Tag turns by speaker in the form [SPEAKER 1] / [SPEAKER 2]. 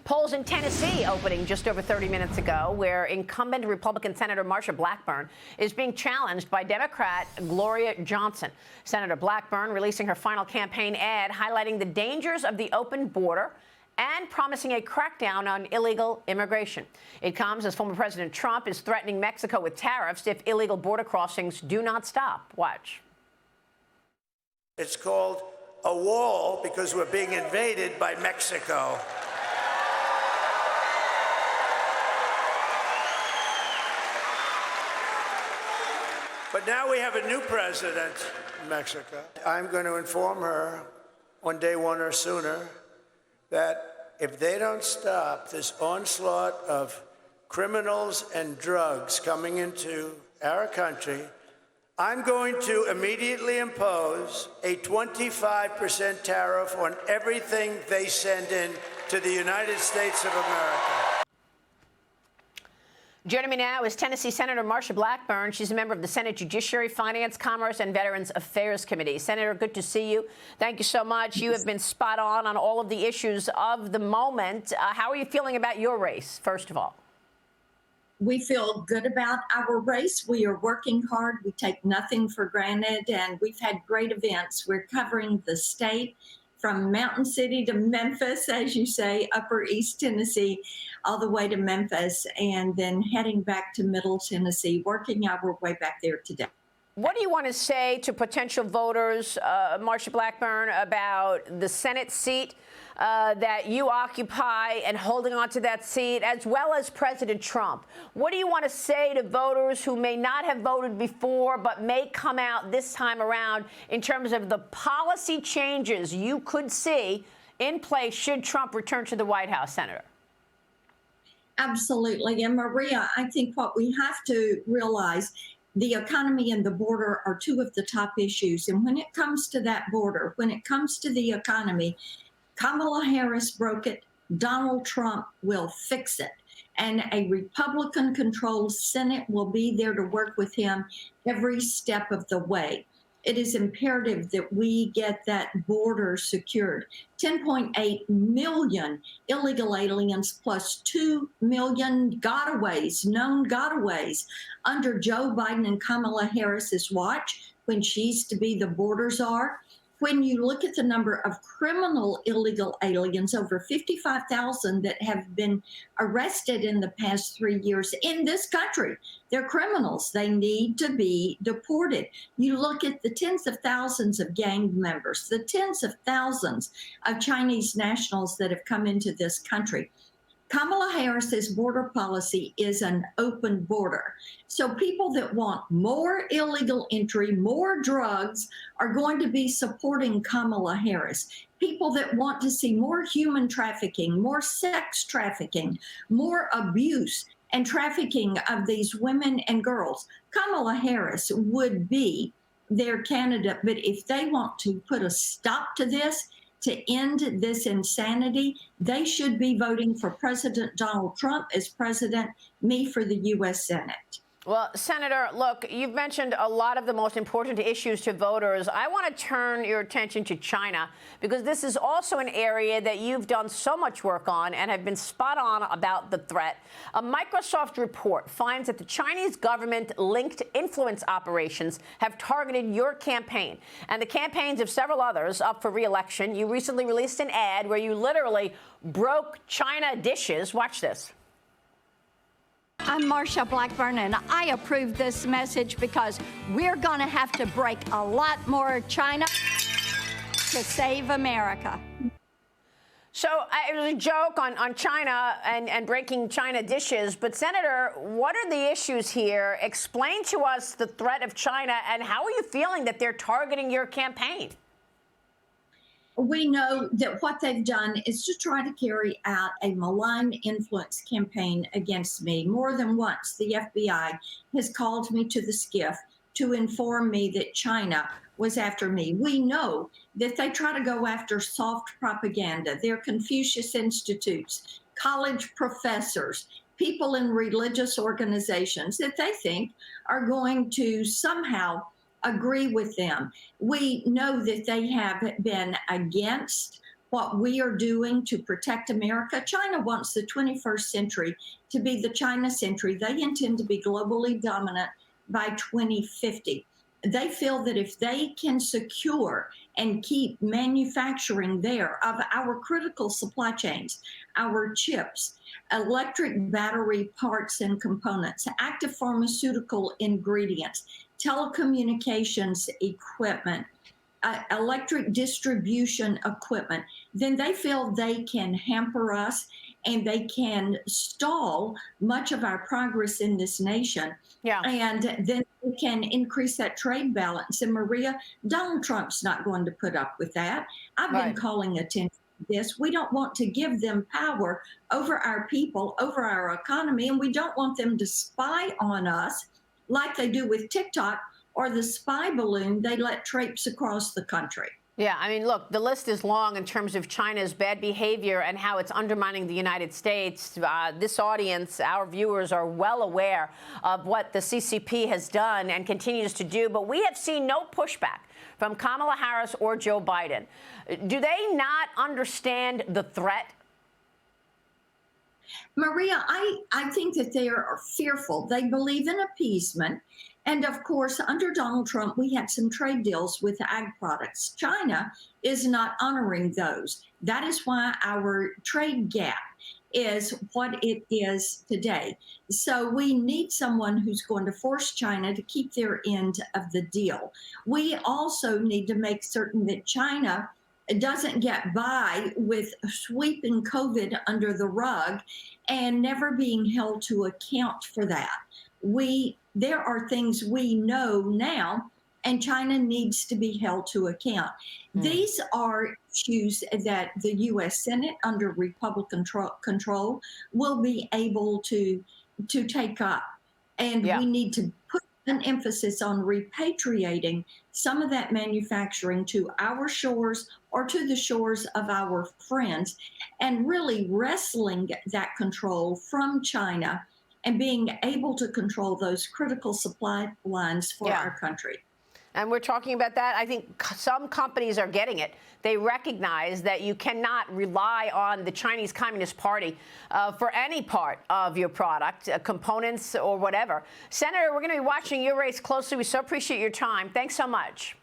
[SPEAKER 1] Polls in Tennessee opening just over 30 minutes ago, where incumbent Republican Senator Marsha Blackburn is being challenged by Democrat Gloria Johnson. Senator Blackburn releasing her final campaign ad highlighting the dangers of the open border and promising a crackdown on illegal immigration. It comes as former President Trump is threatening Mexico with tariffs if illegal border crossings do not stop. Watch.
[SPEAKER 2] It's called a wall because we're being invaded by Mexico. But now we have a new president in Mexico. I'm going to inform her on day one or sooner that if they don't stop this onslaught of criminals and drugs coming into our country, I'm going to immediately impose a 25% tariff on everything they send in to the United States of America.
[SPEAKER 1] Joining me now is Tennessee Senator Marsha Blackburn. She's a member of the Senate Judiciary, Finance, Commerce, and Veterans Affairs Committee. Senator, good to see you. Thank you so much. You have been spot on all of the issues of the moment. How are you feeling about your race, first of all?
[SPEAKER 3] We feel good about our race. We are working hard. We take nothing for granted, and we've had great events. We're covering the state from Mountain City to Memphis, as you say, Upper East Tennessee, all the way to Memphis, and then heading back to Middle Tennessee, working our way back there today.
[SPEAKER 1] What do you want to say to potential voters, Marsha Blackburn, about the Senate seat that you occupy and holding on to that seat, as well as President Trump? What do you want to say to voters who may not have voted before but may come out this time around in terms of the policy changes you could see in place should Trump return to the White House, Senator?
[SPEAKER 3] Absolutely. And Maria, I think what we have to realize, the economy and the border are two of the top issues. And when it comes to that border, when it comes to the economy, Kamala Harris broke it. Donald Trump will fix it. And a Republican-controlled Senate will be there to work with him every step of the way. It is imperative that we get that border secured. 10.8 million illegal aliens plus 2 million gotaways, known gotaways, under Joe Biden and Kamala Harris's watch when she's to be the border czar. When you look at the number of criminal illegal aliens, over 55,000 that have been arrested in the past 3 years in this country, they're criminals. They need to be deported. You look at the tens of thousands of gang members, the tens of thousands of Chinese nationals that have come into this country. Kamala Harris's border policy is an open border. So people that want more illegal entry, more drugs, are going to be supporting Kamala Harris. People that want to see more human trafficking, more sex trafficking, more abuse and trafficking of these women and girls, Kamala Harris would be their candidate. But if they want to put a stop to this, to end this insanity, they should be voting for President Donald Trump as president, me for the U.S. Senate.
[SPEAKER 1] Well, Senator, look, you've mentioned a lot of the most important issues to voters. I want to turn your attention to China, because this is also an area that you've done so much work on and have been spot on about the threat. A Microsoft report finds that the Chinese government-linked influence operations have targeted your campaign and the campaigns of several others up for re-election. You recently released an ad where you literally broke China dishes. Watch this.
[SPEAKER 4] I'm Marsha Blackburn, and I approve this message because we're going to have to break a lot more China to save America.
[SPEAKER 1] So it was a joke on China and breaking China dishes. But, Senator, what are the issues here? Explain to us the threat of China, and how are you feeling that they're targeting your campaign?
[SPEAKER 3] We know that what they've done is to try to carry out a malign influence campaign against me. More than once, the FBI has called me to the skiff to inform me that China was after me. We know that they try to go after soft propaganda. They're Confucius Institutes, college professors, people in religious organizations that they think are going to somehow agree with them. We know that they have been against what we are doing to protect America. China wants the 21st century to be the China century. They intend to be globally dominant by 2050. They feel that if they can secure and keep manufacturing there of our critical supply chains, our chips, electric battery parts and components, active pharmaceutical ingredients, telecommunications equipment, electric distribution equipment, then they feel they can hamper us and they can stall much of our progress in this nation.
[SPEAKER 1] Yeah.
[SPEAKER 3] And then we can increase that trade balance. And Maria, Donald Trump's not going to put up with that. I've been calling attention to this. We don't want to give them power over our people, over our economy, and we don't want them to spy on us like they do with TikTok or the spy balloon they let traipse across the country.
[SPEAKER 1] Yeah, I mean, look, the list is long in terms of China's bad behavior and how it's undermining the United States. This audience, our viewers, are well aware of what the CCP has done and continues to do, but we have seen no pushback from Kamala Harris or Joe Biden. Do they not understand the threat?
[SPEAKER 3] Maria, I think that they are fearful. They believe in appeasement. And of course, under Donald Trump, we had some trade deals with ag products. China is not honoring those. That is why our trade gap is what it is today. So we need someone who's going to force China to keep their end of the deal. We also need to make certain that China doesn't get by with sweeping COVID under the rug and never being held to account for that. There are things we know now, and China needs to be held to account. These are issues that the U.S. Senate, under Republican control, will be able to take up. And we need to put an emphasis on repatriating some of that manufacturing to our shores or to the shores of our friends, and really wresting that control from China and being able to control those critical supply lines for our country.
[SPEAKER 1] And we're talking about that. I think some companies are getting it. They recognize that you cannot rely on the Chinese Communist Party for any part of your product, components or whatever. Senator, we're going to be watching your race closely. We so appreciate your time. Thanks so much.